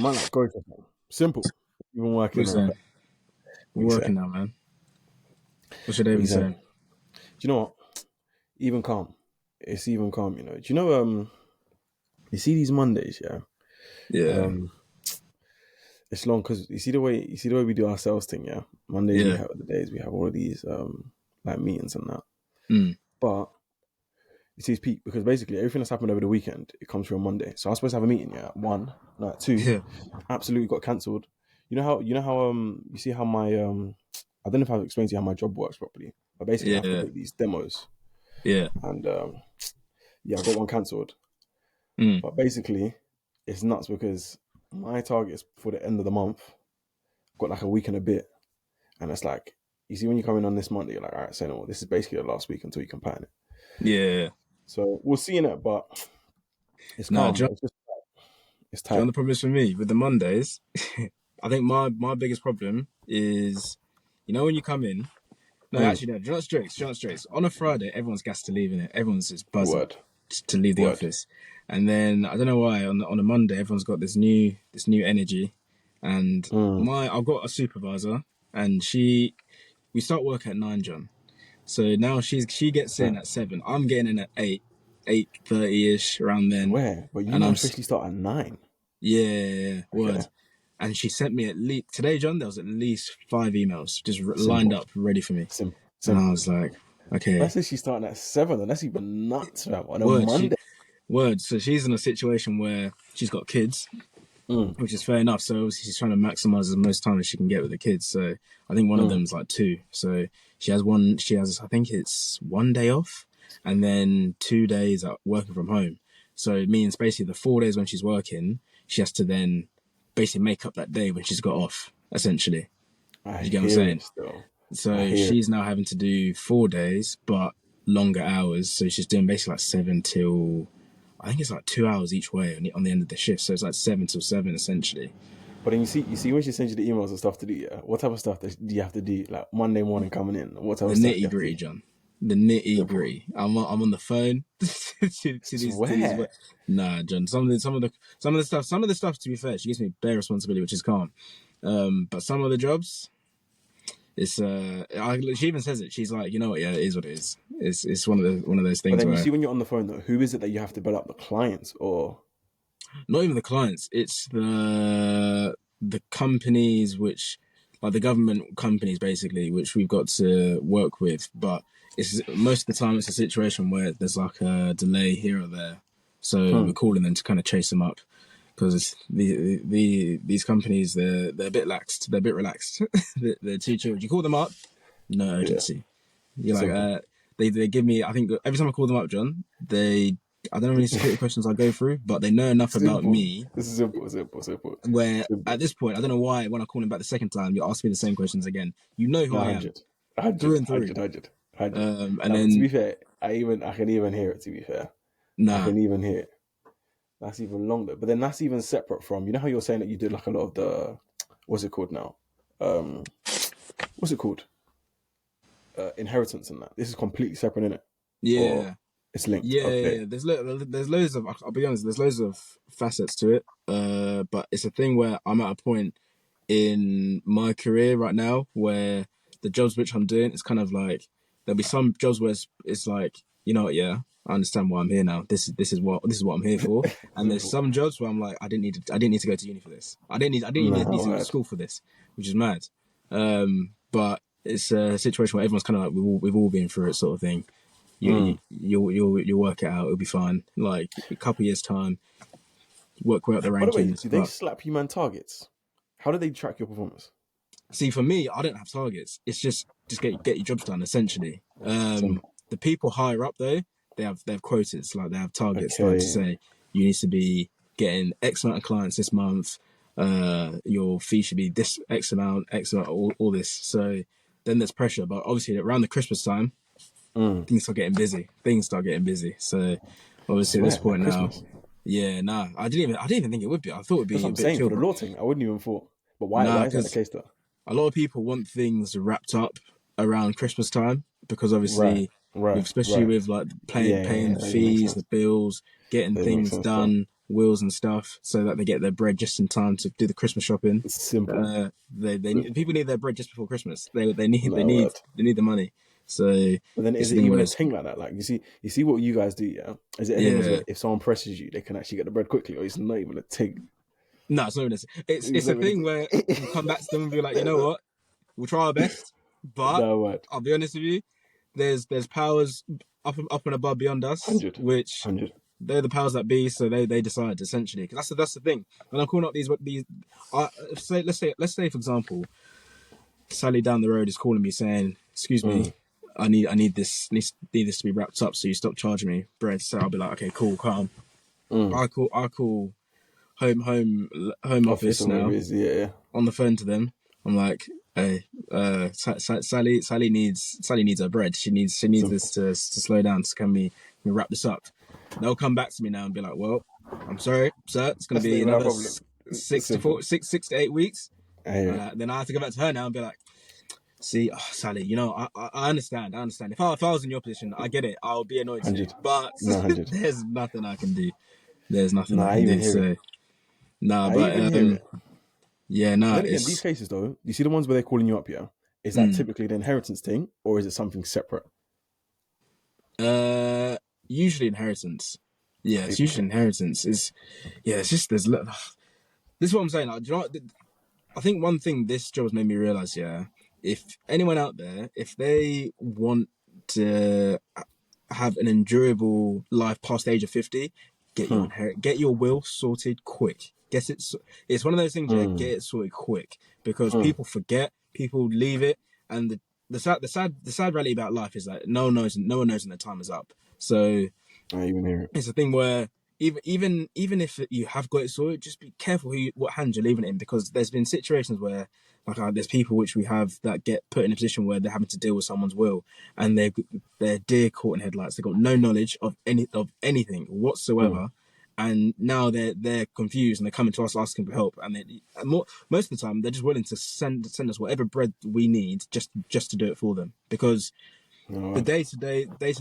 Man, like Gosha. Simple. Even What you working now. saying? What We're you say? working now, man. What should they What be you saying? saying? Do you know what? Even calm. It's even calm. Do you know? You see these Mondays, yeah. Yeah, Um, it's long because you see the way we do our sales thing, yeah. Mondays we yeah. have the days we have all of these like meetings and that. Mm. But you see, it's peak because basically everything that's happened over the weekend it comes through on Monday. So I was supposed to have a meeting, yeah, at 1, no, at 2, Yeah, absolutely got cancelled. You know how you see how my I don't know if I've explained to you how my job works properly, but basically I have to yeah, book these demos yeah. and yeah, I got one cancelled. Mm. But basically, it's nuts because my targets for the end of the month got like a week and a bit, and it's like you see when you come in on this Monday, you're like, all right, say no more. This is basically the last week until you can pattern it. Yeah. So we'll see in it, but it's Nah, calm. John, It's John, tight. the problem is for me with the Mondays. I think my biggest problem is, when you come in. No, Mm. actually, no. Do you know what's jokes? Do you know what's jokes? On a Friday, everyone's gassed to leave in it. Everyone's just buzzing Word, to leave the word. office, and then I don't know why on a Monday everyone's got this new energy, and Mm. I've got a supervisor, and we start work at 9, John. So now she gets in Huh. at 7. I'm getting in at 8, 8:30 ish around then, Swear, but you and man officially start at 9. yeah, Okay, word. And she sent me at least today, John. There was at least 5 emails just lined simple, up ready for me, simple, and I simple. was like, Let's okay, say she's starting at 7, and that's even nuts, man. On a word. Monday. So she's in a situation where she's got kids, Mm. which is fair enough. So obviously she's trying to maximize as most time as she can get with the kids. So I think one of Mm. them's like 2. So she has one. She has, I think it's 1 day off, and then 2 days at working from home. So it means basically the 4 days when she's working, she has to then basically make up that day when she's got off. Essentially, I you get what I'm hear it saying? still. I So hear it. she's now having to do 4 days, but longer hours. So she's doing basically like 7 till, I think it's like 2 hours each way on the end of the shift. So it's like 7 till 7 essentially. But then you see when she sends you the emails and stuff to do, yeah, what type of stuff do you have to do? Like Monday morning coming in, what type The of stuff do you nitty have to gritty, do? John. The nitty Simple. gritty. I'm on the phone to these. Swear. Nah, John. Some of the stuff. To be fair, she gives me bare responsibility, which is calm. But some of the jobs, she even says it. She's like, you know what? Yeah, it is what it is. It's one of those But things then you see where when you're on the phone though, who is it that you have to build up the clients or not even the clients. It's the companies which, like the government companies, basically, which we've got to work with. But it's most of the time it's a situation where there's like a delay here or there, so hmm. we're calling them to kind of chase them up because these companies they're a bit laxed. They're a bit relaxed. they're too chill. You call them up, no Yeah, urgency. You're like, simple. they give me. I think every time I call them up, John, I don't know how many security questions I go through, but they know enough about Simple. me This is simple, simple, simple, where at simple. this point, I don't know why when I call him back the second time, you ask me the same questions again. You know who No, I am 100, through 100, and through. 100, 100, 100. And Now, but to be then fair, I can even hear it. To be fair, I nah, can even hear it. That's even longer. But then that's even separate from how you're saying that you did like a lot of the what's it called now? Um, what's it called? Inheritance and that. This is completely separate in it, or yeah, it's linked. yeah, yeah, Okay. yeah. There's loads of. I'll be honest. There's loads of facets to it. But it's a thing where I'm at a point in my career right now where the jobs which I'm doing, it's kind of like there'll be some jobs where it's like, you know what, yeah, I understand why I'm here now. This is what I'm here for. And there's Simple. some jobs where I'm like, I didn't need to go to uni for this. I didn't need Nah, to go to word. school for this, which is mad. But it's a situation where everyone's kind of like we've all been through it, sort of thing. Mm. You'll work it out. It'll be fine. Like a couple years time, work way up the By the way, rankings. do they But slap you man targets? How do they track your performance? see, for me, I don't have targets. It's just get your jobs done. Essentially, Simple. the people higher up though, they have quotas. Like they have targets. Like to Okay. say you need to be getting X amount of clients this month. Your fee should be this X amount, all this. So then there's pressure. But obviously around the Christmas time, Mm. things start getting busy. So obviously at this Swear, at point now, Christmas. yeah, nah, I didn't even think it would be. I thought it would That's be what a I'm bit saying. For chill, the but law thing, I wouldn't even thought. But why? nah, Why is that the because case though? a lot of people want things wrapped up around Christmas time because Right. obviously, Right. especially Right. with like Yeah. paying Yeah. the That even makes fees, the sense. bills, getting That even makes things sense still. done. wills and stuff so that they get their bread just in time to do the Christmas shopping. It's simple. People need their bread just before Christmas. They need No word. the money. So But then it's is the it thing even where a thing like that? Like you see what you guys do, yeah? Is it a thing yeah. where if someone presses you, they can actually get the bread quickly, or it's not even a thing? No, it's not even. It's It's a not even thing where a we'll thing. come back to them and be like, you know what, we'll try our best, but No word. I'll be honest with you. There's powers up and above beyond us, 100. which 100. they're the powers that be. So they decide essentially. Because that's the thing. When I'm calling up these, let's say for example, Sally down the road is calling me saying, "Excuse me, Mm. I need this to be wrapped up. So you stop charging me bread." So I'll be like, "Okay, cool, calm." Mm. I call home Office office or whatever now it is, yeah. on the phone to them. I'm like, "Hey, Sally needs her bread. She needs this Simple. to slow down. So can we wrap this up?" They'll come back to me now and be like, "Well, I'm sorry, sir. It's going to That's not be even our another problem. It's simple. 6 to 8 weeks." I hear it. Then I have to go back to her now and be like, "See, Sally, you know, I understand. I understand. If I was in your position, I get it. I'll be annoyed too. 100. But No, 100. there's nothing I can do. There's nothing No, I I can even do. hear it. So, nah, I but even hear it. yeah, But nah, then again, these it's cases though, you see the ones where they're calling you up, yeah? Is that mm, typically the inheritance thing, or is it something separate? uh, usually inheritance. Yeah, it's Typically. usually inheritance. Is yeah, it's just this is what I'm saying. Like, do you know what? I think one thing this job has made me realize, yeah, if anyone out there, if they want to have an endurable life past the age of 50, Hmm. get your will sorted quick. It's one of those things, yeah, Hmm. get it sorted quick because Hmm. people forget, people leave it, and the sad reality about life is that no one knows when their time is up. So I even hear it. it's a thing where even if you have got it sorted, just be careful what hands you're leaving it in because there's been situations where there's people which we have that get put in a position where they're having to deal with someone's will and they're deer caught in headlights. They've got no knowledge of anything Hmm. whatsoever, and now they're confused and they're coming to us asking for help. Most of the time they're just willing to send us whatever bread we need just to do it for them because No the word. day to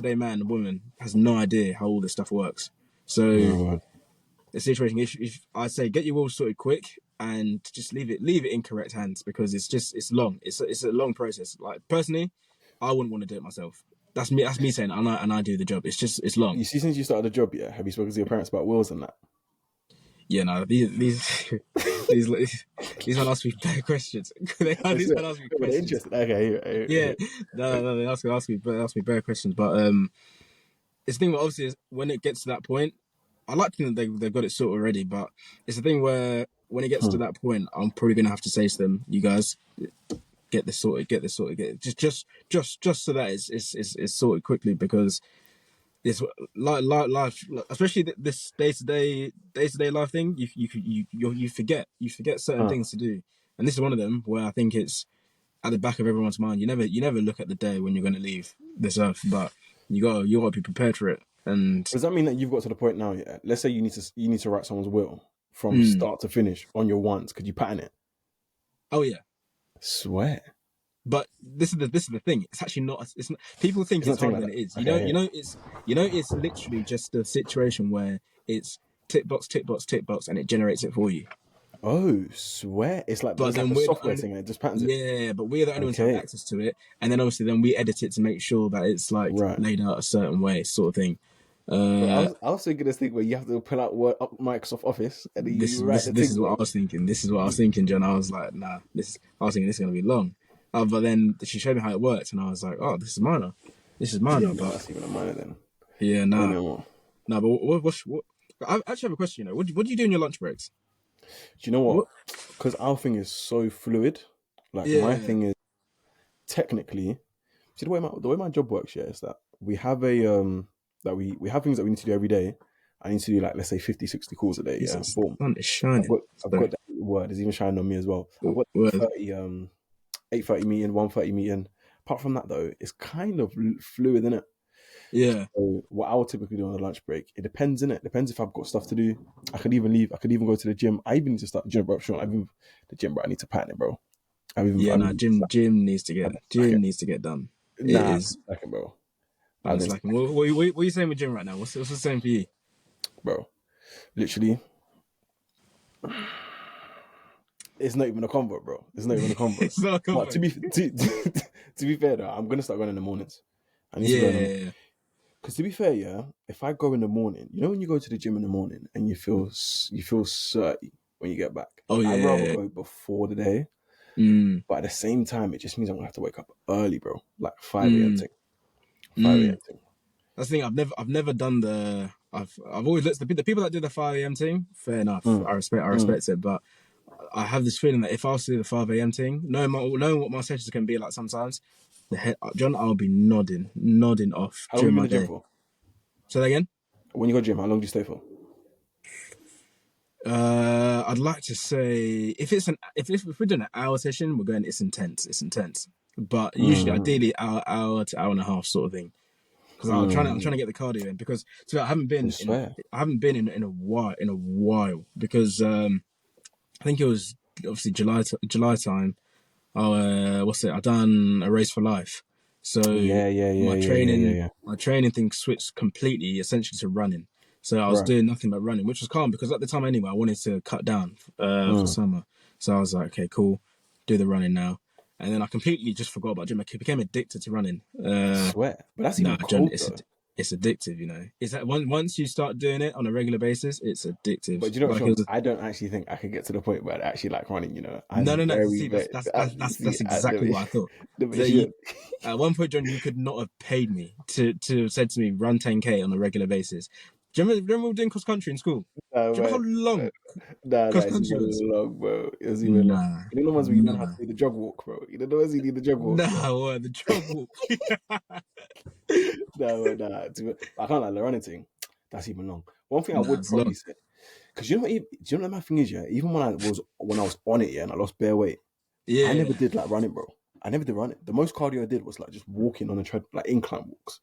day man and woman has no idea how all this stuff works. So No word. the situation, if I say get your will sorted quick and just leave it in correct hands because it's long. It's a long process. Like personally, I wouldn't want to do it myself. That's me saying, and I do the job. It's long. You see, since you started the job, yeah, have you spoken to your parents about wills and that? Yeah, no, these these men ask me better questions. I These swear. men ask me No, but they're questions. interested. Okay, I hear it. I hear Yeah, it. no, they ask me better questions. But it's the thing where obviously when it gets to that point, I like to think that they've got it sorted already, but it's the thing where when it gets to Hmm. that point, I'm probably gonna have to say to them, "You guys, get this sorted, just so that it's sorted quickly because it's life, especially this day to day life thing. You forget certain Huh. things to do, and this is one of them where I think it's at the back of everyone's mind. You never look at the day when you're gonna leave this earth, but you gotta be prepared for it, and Does that mean that you've got to the point now? Yeah. Let's say you need to write someone's will from mm, start to finish on your ones. Could you pattern it? oh yeah. Swear. But this is the thing. It's actually not. It's not. People think It's it's not a thing harder like than that. it is. Okay, I hear it. It's literally just a situation where it's tick box, and it generates it for you. Oh, swear. But It's like then a we're the software only, thing and it just patterns it. yeah. But we're the only ones who have Okay. access to it, and then obviously then we edit it to make sure that it's like Right. laid out a certain way, sort of thing. But Uh, I was thinking this thing where you have to pull out Word, up Microsoft Office and then you write the this thing, is what I bro. was thinking. This is what I was thinking, John. I was like, nah. I was thinking this is gonna be long. But then she showed me how it worked, and I was like, oh, this is minor. This is minor, No, but that's even a minor then. yeah, I nah. know. No, but what I actually have a question. You know, what do you do in your lunch breaks? Do you know what? What? Because our thing is so fluid. Like my Yeah, thing is technically, see the way my job works, yeah, is that we have a that we have things that we need to do every day. I need to do like let's say 50, 60 calls a day, yeah. Jesus, Boom. the sun is shining. I've Sorry. got that word, it's even shining on me as well. I've got Word. 30 8:30 meeting, 1:30 meeting. Apart from that though, it's kind of fluid, isn't it? Yeah, So what I would typically do on a lunch break, it depends, innit? Depends if I've got stuff to do. I could even leave. I could even go to the gym. I even need to start the gym, bro. Sure, I've even the gym, bro. I need to pattern it, bro. yeah. I've No, even I've been gym slacking. needs to get done. It Nah, I've been is. slacking, bro. I've I've been been slacking. slacking, What are you saying with gym right now? What's the same for you? bro. Literally, it's not even a convo, bro. It's not even a convo. It's not a But combo. to be fair though, I'm gonna start going in the mornings. I need to go in the morning. Yeah. Because to be fair, yeah, if I go in the morning, you know when you go to the gym in the morning and you feel sturdy when you get back. Oh I'd rather yeah. go before the day, Mm, but at the same time, it just means I'm gonna have to wake up early, bro. Like 5 a.m. mm, thing, 5 a.m. mm. thing. That's the thing. I've never done the. I've always looked the people that do the 5 a.m. thing. Fair enough. Mm, I mm. respect it, but I have this feeling that if I was to do the 5 a.m. thing, knowing what my sessions can be like sometimes, John, I'll be nodding off How long during have you my been in the gym day. for? Say that again. When you go gym, how long do you stay for? I'd like to say if we're doing an hour session, we're going. It's intense. It's intense. But usually, Mm, ideally, hour to hour and a half sort of thing. Because I'm trying mm. to get the cardio in because I I swear. haven't been in a while because I think it was obviously July time. What's it? I done a race for life, so Yeah. my training thing switched completely, essentially to running. So I was Right. doing nothing but running, which was calm because at the time anyway, I wanted to cut down for Mm. summer. So I was like, okay, cool, do the running now. And then I completely just forgot about gym. I became addicted to running. I swear. But that's Nah, even John, cold though. it's addictive. You know, it's that once you start doing it on a regular basis, it's addictive. But you know what, Like it Sean? was. I don't actually think I could get to the point where I actually like running. No, I'm no, no. very, See, very. See, that's exactly what I thought. That you, at one point, John, you could not have paid me to have said to me run 10K on a regular basis. Do you remember we were doing cross country in school? no, Do you remember man. how long Nah, cross it's country even was? long, bro. It was even long. Nah, You know the ones where you learn how to nah, do the jog walk, bro. You know the ones you need the jog walk, bro. nah. The jog walk. Nah. I can't like the running thing. That's even long. One thing I Nah, would it's probably long. say, because do you know what my thing is, yeah? Even when I was on it, yeah, and I lost bare weight, I Yeah, never did like running, bro. I never did running. The most cardio I did was like just walking on the tread, like incline walks,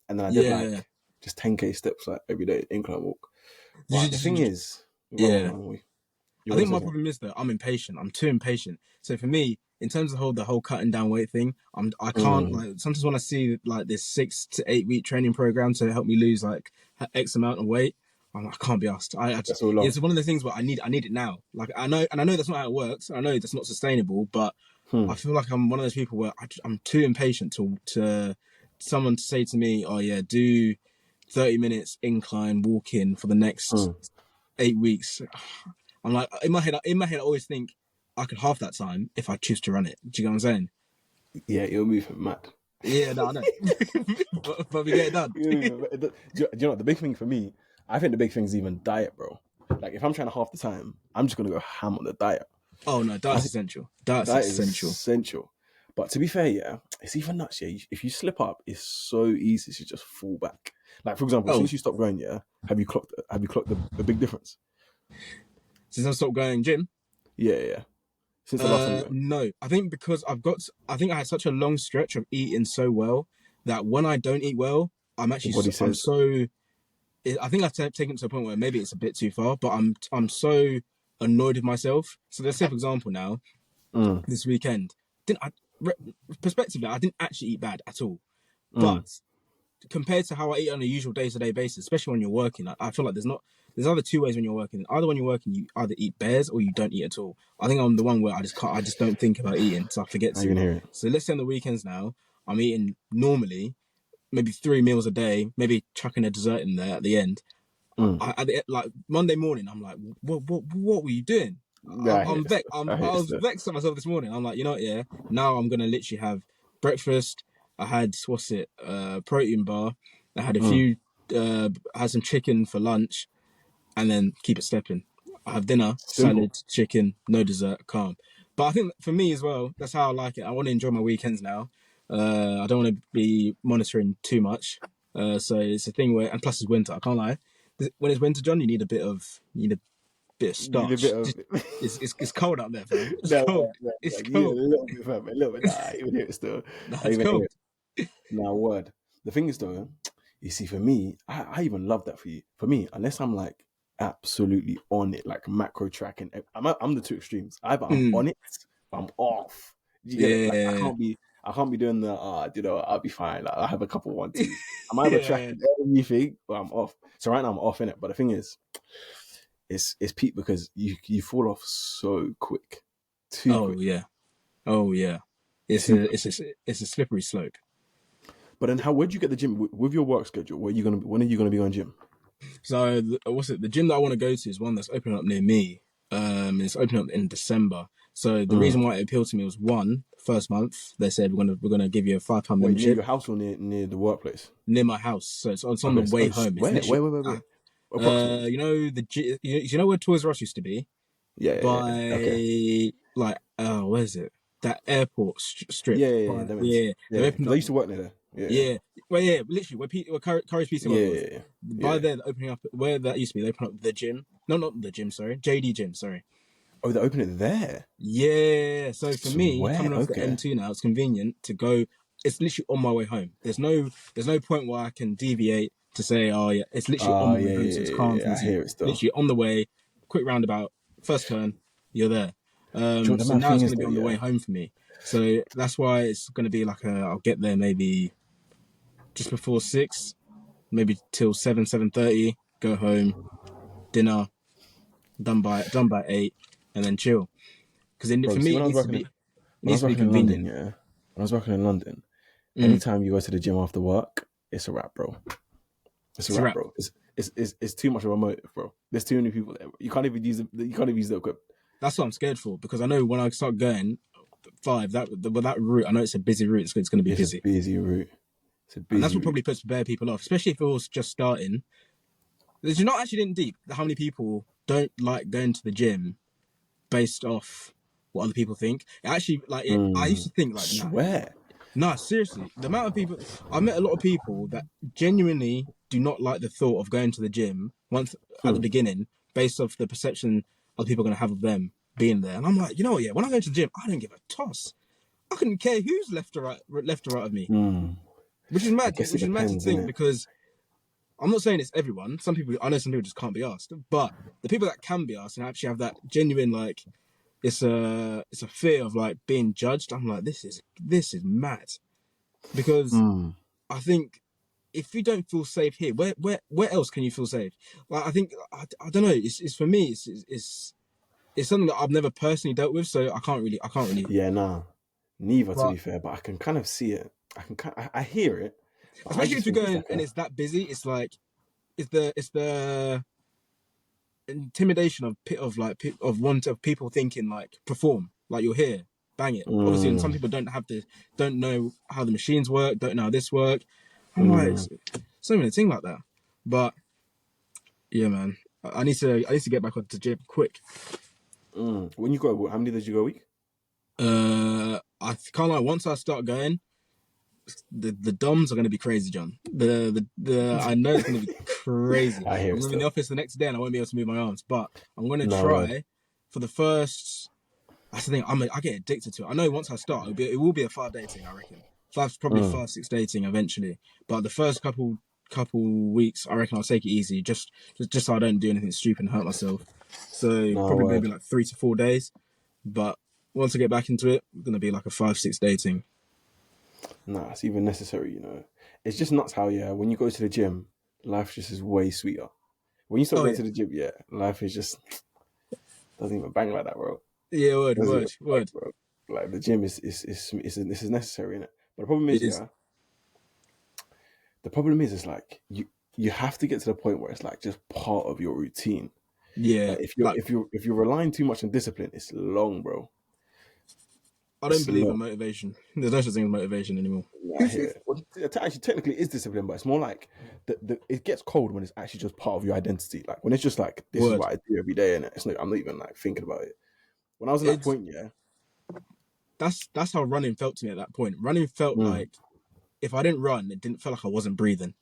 and then I did yeah. like just 10K steps like every day incline walk. You But should- the you thing should- is, yeah. you I want think to say my something? problem is that I'm impatient. I'm too impatient. So for me, in terms of the whole cutting down weight thing, I can't Mm, like sometimes when I see like this 6 to 8 week training program to help me lose like X amount of weight, I'm like, I can't be asked. I just that's all long. it's one of the things where I need it now. Like I know that's not how it works. I know that's not sustainable, but Hmm. I feel like I'm one of those people where I'm too impatient to someone to say to me, oh yeah, do 30 minutes incline walking for the next Hmm. 8 weeks. I'm like in my head, I always think I could half that time if I choose to run it. Do you get what I'm saying? Yeah, you'll move mad. Yeah, no, I know, but we get it done. You'll move mad. Do you know what the big thing for me? I think the big thing is even diet, bro. Like if I'm trying to half the time, I'm just gonna go ham on the diet. Oh no, I that's think essential. That's diet is essential. essential. But to be fair, yeah, it's even nuts. Yeah, if you slip up, it's so easy to just fall back. Like for example, Oh, since you stopped going, yeah, have you clocked the big difference? since I stopped going gym, Yeah. Since the last time you went, no, I think because I think I had such a long stretch of eating so well that when I don't eat well, your body I'm says, so I think I've taken it to a point where maybe it's a bit too far, but I'm so annoyed with myself. So let's say, for example, now mm, this weekend, didn't I? Perspectively, I didn't actually eat bad at all, mm, but compared to how I eat on a usual day-to-day basis, especially when you're working, I feel like there's either two ways when you're working. Either when you're working, you either eat bears or you don't eat at all. I think I'm the one where I just don't think about eating, so I forget I to. can hear it. So let's say on the weekends now, I'm eating normally, maybe 3 meals a day, maybe chucking a dessert in there at the end. Mm. Like Monday morning, I'm like, what were you doing? Nah, I hear I'm it vexed. still. I hear I it was still. vexed at myself this morning. I'm like, you know what? Yeah, now I'm gonna literally have breakfast. I had protein bar. I had a Mm. few, had some chicken for lunch, and then keep it stepping. I have dinner, Simple. salad, chicken, no dessert, calm. But I think for me as well, that's how I like it. I want to enjoy my weekends now. I don't want to be monitoring too much. So it's a thing where, and plus it's winter. I can't lie. When it's winter, John, you need a bit of You need a bit starch. of It's cold out there, fam. It's no, cold. no, It's you need a cold. little bit, fam, a little bit. Nah, I even hear it still. No, I it's even hear cold. it. Now, word. The thing is, though, you see, for me, I even love that for you. For me, unless I'm like absolutely on it, like macro tracking, I'm the two extremes. Either I'm Mm, on it, or I'm off. Do you get it? Like yeah. I can't be doing the I'll be fine. Like, I have a couple 1-2s. I'm either Yeah. tracking everything or I'm off. So right now I'm off in it. But the thing is, it's peak because you fall off so quick, too Oh quick, yeah. Oh yeah. It's too a quick. it's a slippery slope. But then, where'd you get the gym with your work schedule? When are you gonna be going gym? So what's it? The gym that I want to go to is one that's opening up near me. It's opening up in December. So the Mm. reason why it appealed to me was one, first month they said we're gonna give you a £5 Wait, near membership your house or near the workplace? near my house. So it's on the Okay. way home. It's Where? literally Where? Approximately. you know you know where Toys R Us used to be Yeah. Okay. by like where is it? That airport strip. Yeah. By, That means yeah, they because opened I up. used to work near there. Yeah. Yeah, well, yeah, literally where Curry's Pizza Yeah. World Yeah. was. Yeah. By Yeah. there, they're opening up where that used to be. They opened up the gym. No, not the gym. Sorry, JD Gym. Sorry. Oh, they open it there. Yeah. So for me, Swear. coming off the Okay. M2 now, it's convenient to go. It's literally on my way home. There's no point where I can deviate to say, oh yeah, it's literally on my way home, so it's calm for me I to hear it still. literally on the way, quick roundabout, first turn, you're there. Do you know what the So mad now thing it's is going to though? be on the way Yeah. home for me. So that's why it's going to be like I'll get there maybe just before 6, maybe till 7:30. Go home, dinner done by 8, and then chill. Because Bro, for you see, me, when I was working, it when I needs was to be working in London, convenient. yeah, when I was working in London, Mm, anytime you go to the gym after work, it's a wrap, bro. It's a it's a wrap, wrap. bro. It's too much of a motive, bro. There's too many people there. You can't even use the equipment. That's what I'm scared for because I know when I start going 5, that route, I know it's a busy route. It's going to be It's a busy, busy route. It's a and that's busy what route. probably puts bare people off, especially if it was just starting. Did you not actually in deep how many people don't like going to the gym based off what other people think? It actually, I used to think like, nah, Swear. nah, seriously, the amount of people I met a lot of people that genuinely do not like the thought of going to the gym once at the Hmm. beginning, based off the perception other people are going to have of them being there. And I'm like, you know what? Yeah, when I go to the gym, I don't give a toss. I couldn't care who's left or right of me, Hmm. which is I mad. guess it Which is mad to depends, think innit? because I'm not saying it's everyone. I know some people just can't be asked, but the people that can be asked and actually have that genuine like, it's a fear of like being judged. I'm like, this is mad because Hmm. I think if you don't feel safe here, where else can you feel safe? Like I think I don't know. It's for me. It's something that I've never personally dealt with, so I can't really. Yeah, nah. Neither, to But be fair, but I can kind of see it. I hear it, but I especially just if you're think it's going like and it's that busy, it's like it's the intimidation of want of people thinking like perform like you're here, bang it. Obviously, and some mm, people don't know how the machines work, don't know how this work. I'm like, mm, it's not even a thing like that. But yeah, man, I need to get back onto the gym quick. When you go, how many days you go a week? I can't lie. Once I start going, the DOMs are going to be crazy, John. The I know it's going to be crazy. I hear I'm it going to be in the still. office the next day and I won't be able to move my arms. But I'm going to No word. try for the first. That's the thing. I get addicted to it. I know once I start, it will be a 5 day thing. I reckon. Probably Mm, 5 6 dating eventually. But the first couple weeks, I reckon I'll take it easy, just so I don't do anything stupid and hurt myself. So no probably maybe word. like 3 to 4 days. But once I get back into it, it's gonna be like a 5 6 dating. Nah, it's even necessary, you know. It's just nuts how, yeah, when you go to the gym, life just is way sweeter. When you stop Oh going yeah, to the gym, yeah, life is just doesn't even bang like that, bro. yeah. Word, Doesn't even word, bang, word. bro. Like the gym is necessary, innit? But the problem is, It is. yeah, the problem is like you have to get to the point where it's like just part of your routine. Yeah, Like like if you're relying too much on discipline, it's long, bro. I don't It's believe long. in motivation. There's no such thing as motivation anymore. Yeah, I hear it. Well, actually, technically, it is discipline, but it's more like it gets cold when it's actually just part of your identity. Like when it's just like this is Word. what I do every day, and it's not. I'm not even like thinking about it. When I was in that It's point, yeah, that's how running felt to me at that point. Running felt mm, like if I didn't run, it didn't feel like I wasn't breathing,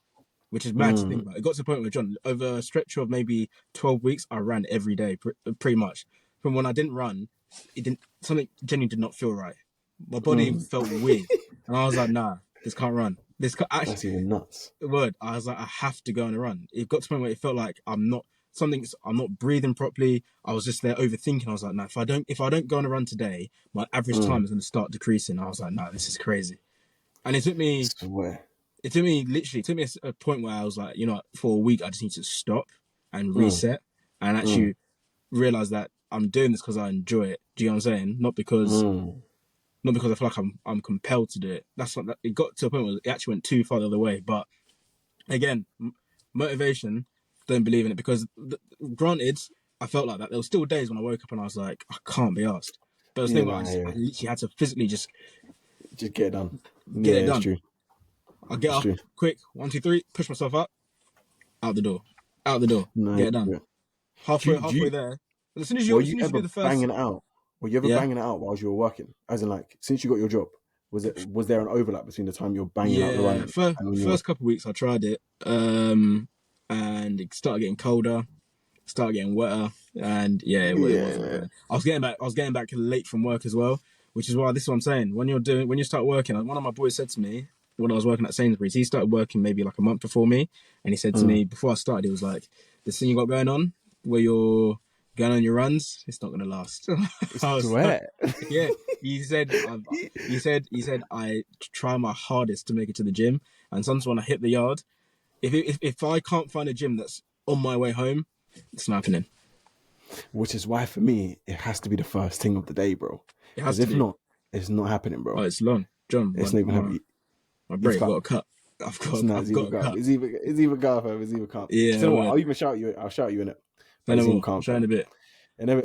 which is mad to think mm, about. It got to the point where John, over a stretch of maybe 12 weeks, I ran every day, pretty much. From when I didn't run, it didn't something genuinely did not feel right. My body mm. felt weird, and I was like, nah, this can't run. Actually, That's even nuts. word. I was like, I have to go on a run. It got to the point where it felt like I'm not. I'm not breathing properly. I was just there overthinking. I was like, no, if I don't go on a run today, my average time is going to start decreasing. I was like, no, this is crazy. And Swear. it took me a point where I was like, for a week I just need to stop and Mm, reset and mm, actually realize that I'm doing this because I enjoy it. Do you know what I'm saying? mm. Not because I feel like I'm compelled to do it. That's not that. It got to a point where it actually went too far the other way. But again, motivation, don't believe in it because granted, I felt like that. There were still days when I woke up and I was like, I can't be asked. But the Yeah, thing where nah, I yeah. literally had to physically just Just get it done. get Yeah, it it's done. true. I get It's up true. quick, 1, 2, 3, push myself up, out the door, out the door, No, get it done. yeah. Do Halfway you, there. were As you soon as you ever do the first, banging it out? Were you ever yeah, banging it out whilst you were working? As in, like, since you got your job, was there an overlap between the time you're banging out the yeah. running and when you're First couple of weeks I tried it, and it started getting colder, started getting wetter, and yeah, it wasn't yeah, good. I was getting back late from work as well, which is why this is what I'm saying. When you start working, one of my boys said to me when I was working at Sainsbury's, he started working maybe like a month before me, and he said to mm, me before I started, he was like, "This thing you got going on, where you're going on your runs, it's not gonna last." I was like, swear. "Yeah." He said I try my hardest to make it to the gym, and sometimes when I hit the yard, if I can't find a gym that's on my way home, it's not happening. Which is why for me it has to be the first thing of the day, bro. It has Because to if be. not, it's not happening, Oh, bro. it's long, John. It's not even happening. My You've break got cut. a cut. It's not. It's I've either got a cut. cut. It's either cut, fam. It's either cut. Yeah, So what? word. I'll even shout you. I'll shout you in it. Say But no it's either more. I'm cut, showing fam. a bit. And